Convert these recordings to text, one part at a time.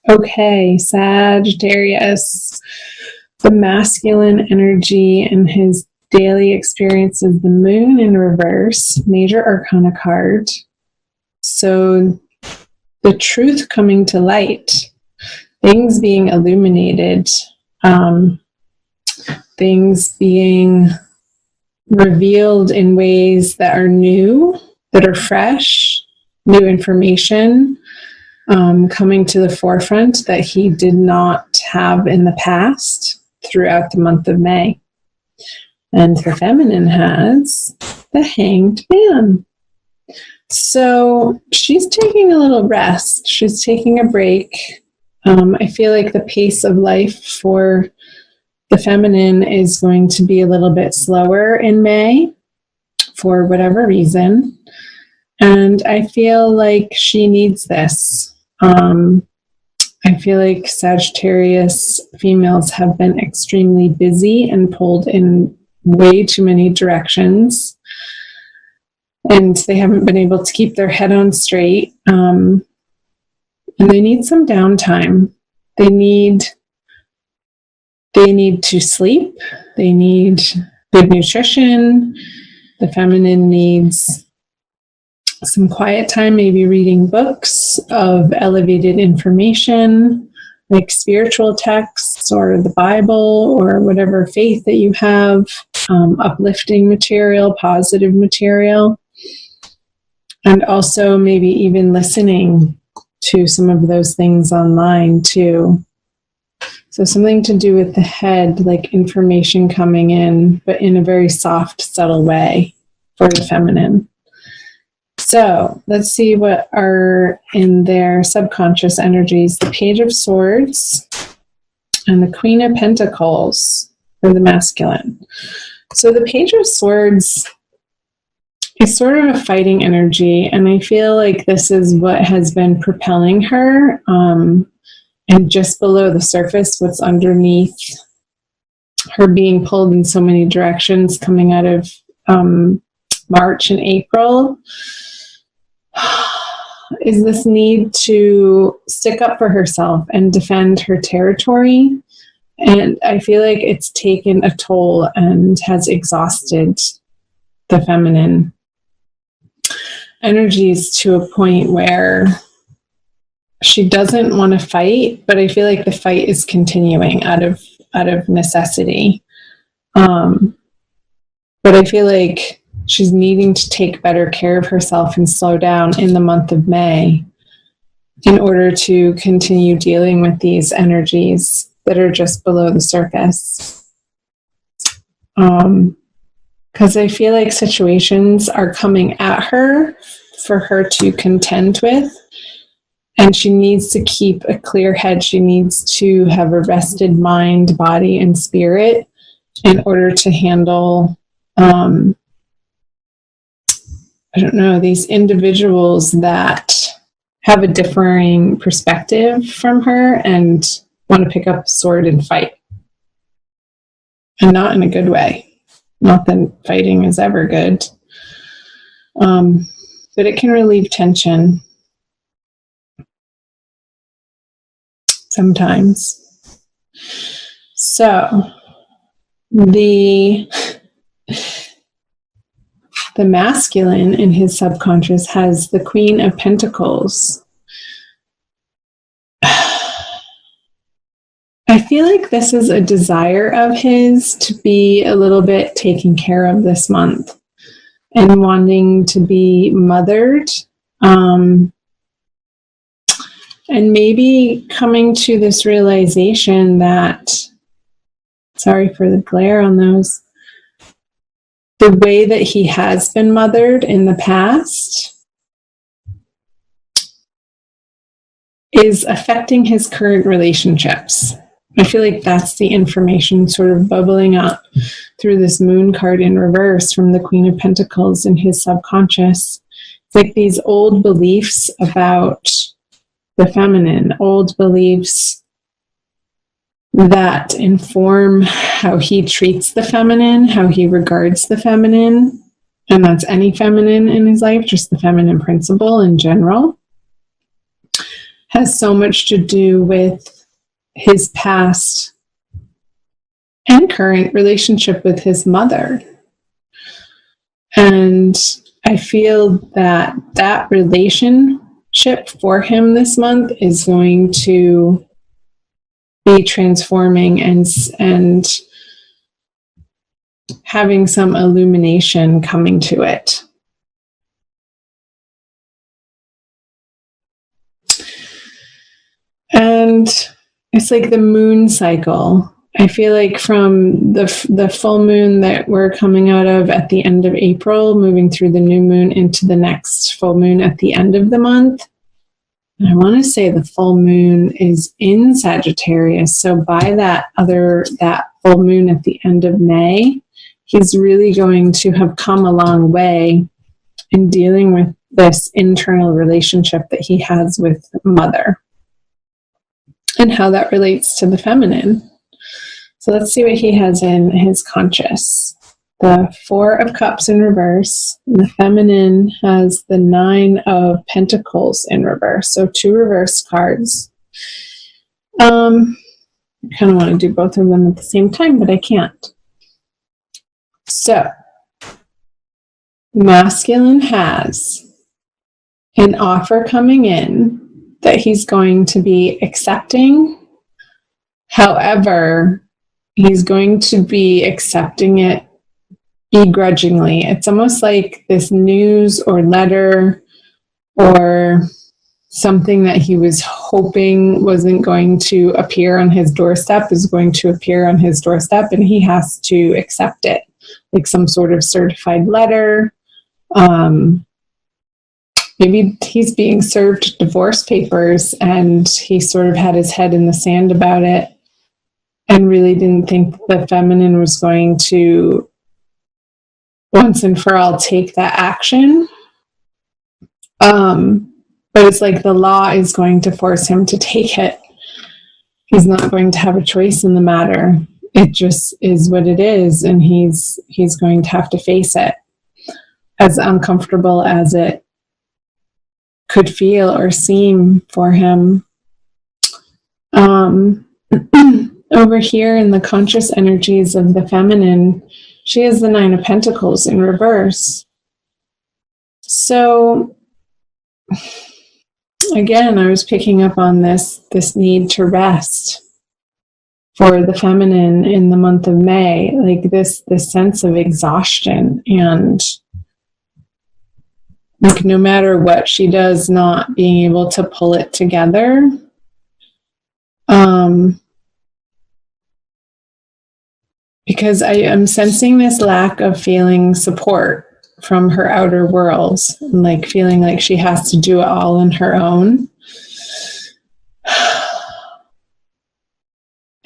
Okay, Sagittarius. The masculine energy in his daily experience is the moon in reverse, major arcana card. So the truth coming to light, things being illuminated, things being revealed in ways that are new, that are fresh, new information coming to the forefront that he did not have in the past throughout the month of May. And the feminine has the Hanged Man. So she's taking a little rest. She's taking a break. I feel like the pace of life for the feminine is going to be a little bit slower in May for whatever reason. And I feel like she needs this. I feel like Sagittarius females have been extremely busy and pulled in way too many directions. And they haven't been able to keep their head on straight. And they need some downtime. They need to sleep. They need good nutrition. The feminine needs some quiet time, maybe reading books of elevated information, like spiritual texts or the Bible or whatever faith that you have, uplifting material, positive material, and also maybe even listening to some of those things online too. So something to do with the head, like information coming in, but in a very soft, subtle way for the feminine. So let's see what are in their subconscious energies. The Page of Swords and the Queen of Pentacles for the masculine. So the Page of Swords is sort of a fighting energy, and I feel like this is what has been propelling her. And just below the surface, what's underneath her being pulled in so many directions coming out of March and April is this need to stick up for herself and defend her territory. And I feel like it's taken a toll and has exhausted the feminine energies to a point where she doesn't want to fight, but I feel like the fight is continuing out of necessity. But I feel like she's needing to take better care of herself and slow down in the month of May in order to continue dealing with these energies that are just below the surface. Because I feel like situations are coming at her for her to contend with, and she needs to keep a clear head. She needs to have a rested mind, body, and spirit in order to handle these individuals that have a differing perspective from her and want to pick up a sword and fight. And not in a good way. Not that fighting is ever good. But it can relieve tension sometimes. So, the masculine in his subconscious has the Queen of Pentacles. I feel like this is a desire of his to be a little bit taken care of this month and wanting to be mothered. And maybe coming to this realization that, sorry for the glare on those, the way that he has been mothered in the past is affecting his current relationships. I feel like that's the information sort of bubbling up through this moon card in reverse from the Queen of Pentacles in his subconscious. It's like these old beliefs about the feminine, old beliefs that inform how he treats the feminine, how he regards the feminine, and that's any feminine in his life, just the feminine principle in general, has so much to do with his past and current relationship with his mother. And I feel that that relationship for him this month is going to be transforming and having some illumination coming to it. And it's like the moon cycle. I feel like from the full moon that we're coming out of at the end of April, moving through the new moon into the next full moon at the end of the month. And I want to say the full moon is in Sagittarius. So by that full moon at the end of May, he's really going to have come a long way in dealing with this internal relationship that he has with mother and how that relates to the feminine. So let's see what he has in his conscious. The 4 of Cups in reverse. The feminine has the 9 of Pentacles in reverse. So 2 reverse cards. I kind of want to do both of them at the same time, but I can't. So, masculine has an offer coming in that he's going to be accepting. However, he's going to be accepting it begrudgingly. It's almost like this news or letter or something that he was hoping wasn't going to appear on his doorstep is going to appear on his doorstep, and he has to accept it, like some sort of certified letter. Maybe he's being served divorce papers and he sort of had his head in the sand about it and really didn't think the feminine was going to once and for all take that action. But it's like the law is going to force him to take it. He's not going to have a choice in the matter. It just is what it is, and he's going to have to face it, as uncomfortable as it could feel or seem for him. Over here in the conscious energies of the feminine, she has the 9 of Pentacles in reverse. So again, I was picking up on this need to rest for the feminine in the month of May, like this sense of exhaustion, and like no matter what she does, not being able to pull it together. Because I am sensing this lack of feeling support from her outer world, and like feeling like she has to do it all on her own.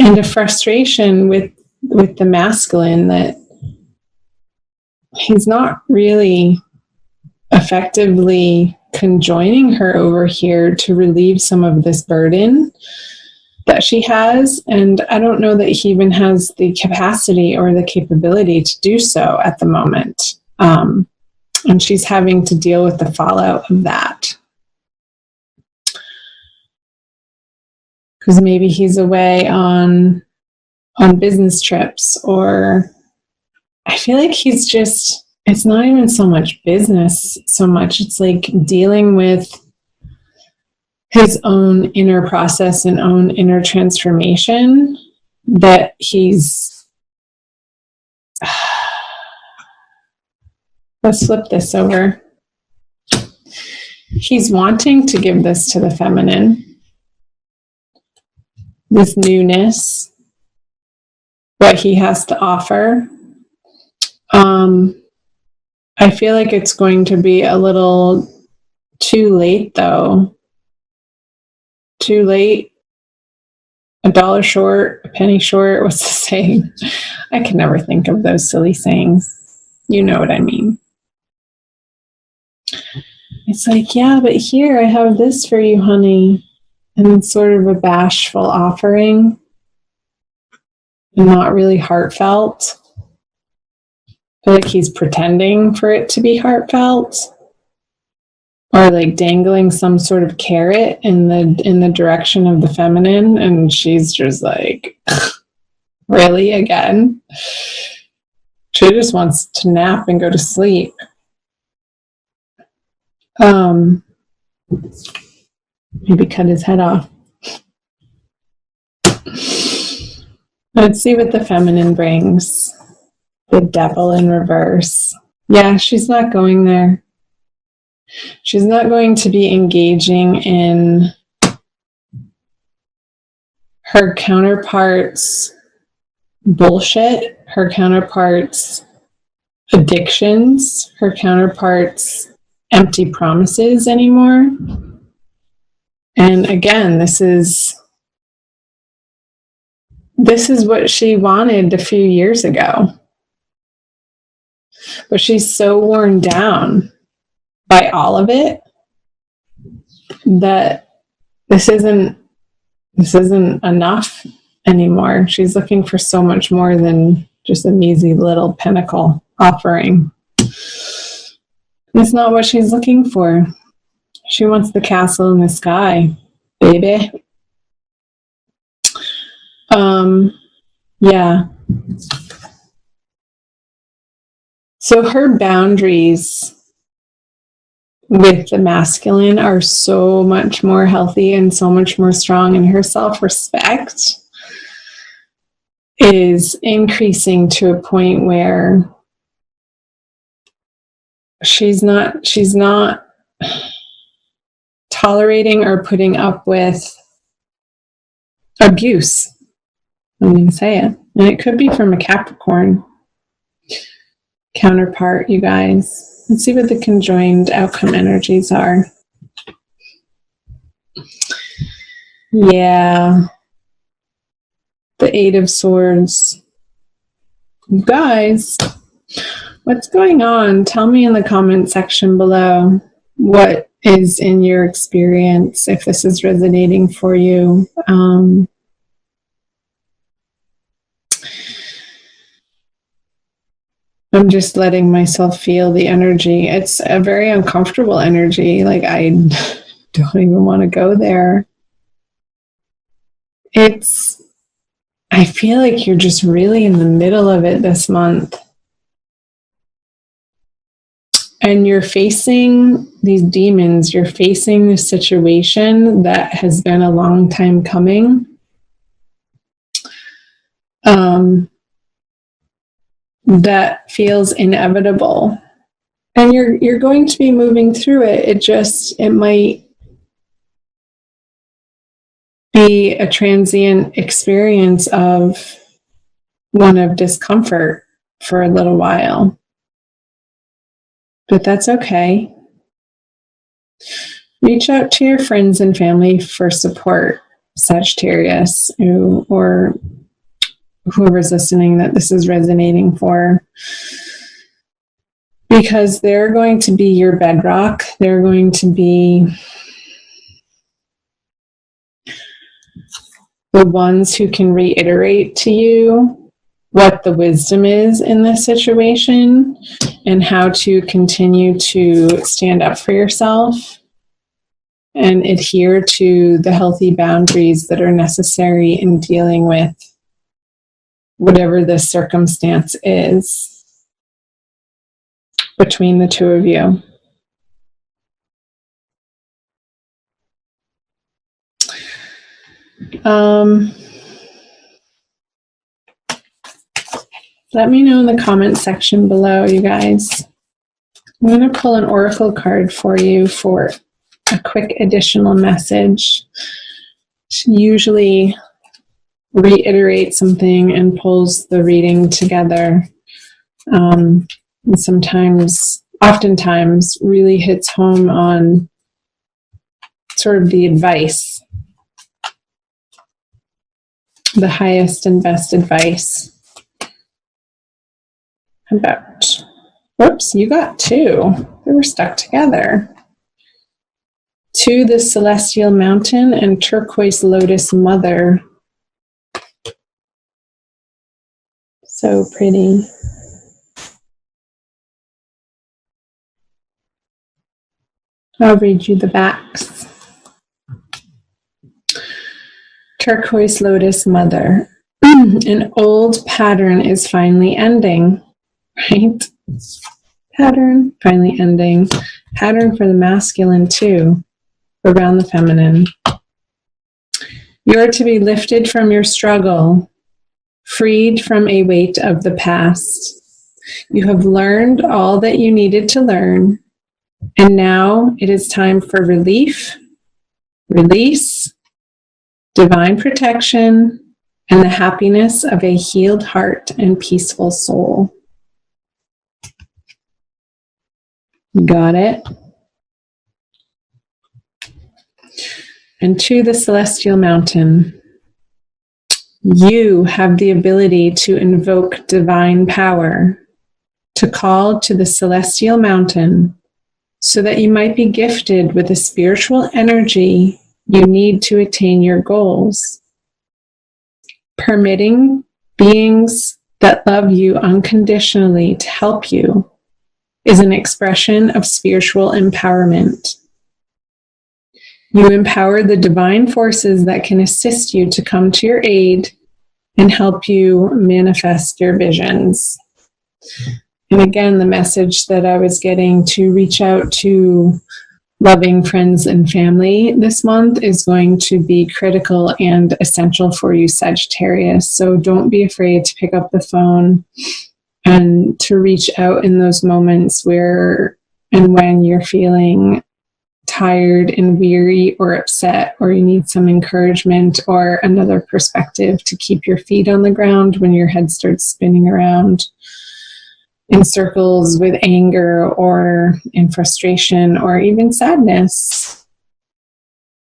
And a frustration with the masculine that he's not really effectively conjoining her over here to relieve some of this burden that she has. And I don't know that he even has the capacity or the capability to do so at the moment. And she's having to deal with the fallout of that. Because maybe he's away on business trips, or I feel like he's just, it's not even so much business so much. It's like dealing with his own inner process and own inner transformation that he's, let's flip this over. He's wanting to give this to the feminine, this newness, what he has to offer. I feel like it's going to be a little too late, though. Too late, a dollar short, a penny short. What's the saying? I can never think of those silly sayings. You know what I mean. It's like, yeah, but here I have this for you, honey. And it's sort of a bashful offering and not really heartfelt. I feel like he's pretending for it to be heartfelt. or like dangling some sort of carrot in the direction of the feminine, and she's just like, really, again? She just wants to nap and go to sleep. Maybe cut his head off. Let's see what the feminine brings. The devil in reverse. Yeah, she's not going there. She's not going to be engaging in her counterpart's bullshit, her counterpart's addictions, her counterpart's empty promises anymore. And again, this is what she wanted a few years ago. But she's so worn down by all of it that this isn't enough anymore. She's looking for so much more than just a measly little pinnacle offering. That's not what she's looking for. She wants the castle in the sky, baby. Yeah. So her boundaries with the masculine are so much more healthy and so much more strong, and her self-respect is increasing to a point where she's not tolerating or putting up with abuse. I'm going to say it. And it could be from a Capricorn counterpart, you guys. Let's see what the conjoined outcome energies are. Yeah. The Eight of Swords. You guys, what's going on? Tell me in the comment section below what is in your experience, if this is resonating for you. I'm just letting myself feel the energy. It's a very uncomfortable energy. Like, I don't even want to go there. I feel like you're just really in the middle of it this month. And you're facing these demons. You're facing this situation that has been a long time coming. That feels inevitable. And you're going to be moving through it. It might be a transient experience of one of discomfort for a little while. But that's okay. Reach out to your friends and family for support, Sagittarius, or whoever's listening that this is resonating for. Because they're going to be your bedrock. They're going to be the ones who can reiterate to you what the wisdom is in this situation and how to continue to stand up for yourself and adhere to the healthy boundaries that are necessary in dealing with whatever the circumstance is between the two of you. Let me know in the comment section below, you guys. I'm going to pull an oracle card for you for a quick additional message. She usually reiterates something and pulls the reading together. And oftentimes really hits home on sort of the advice, the highest and best advice. About, whoops, you got two. They were stuck together. To the Celestial Mountain and Turquoise Lotus Mother. So pretty. I'll read you the backs. Turquoise Lotus Mother. An old pattern is finally ending, right? Pattern finally ending. Pattern for the masculine too, around the feminine. You're to be lifted from your struggle, freed from a weight of the past. You have learned all that you needed to learn, and now it is time for relief, release, divine protection, and the happiness of a healed heart and peaceful soul. Got it? And to the celestial mountain, you have the ability to invoke divine power, to call to the celestial mountain, so that you might be gifted with the spiritual energy you need to attain your goals. Permitting beings that love you unconditionally to help you is an expression of spiritual empowerment. You empower the divine forces that can assist you to come to your aid and help you manifest your visions. And again, the message that I was getting to reach out to loving friends and family this month is going to be critical and essential for you, Sagittarius. So don't be afraid to pick up the phone and to reach out in those moments where and when you're feeling tired and weary or upset, or you need some encouragement or another perspective to keep your feet on the ground when your head starts spinning around in circles with anger or in frustration or even sadness.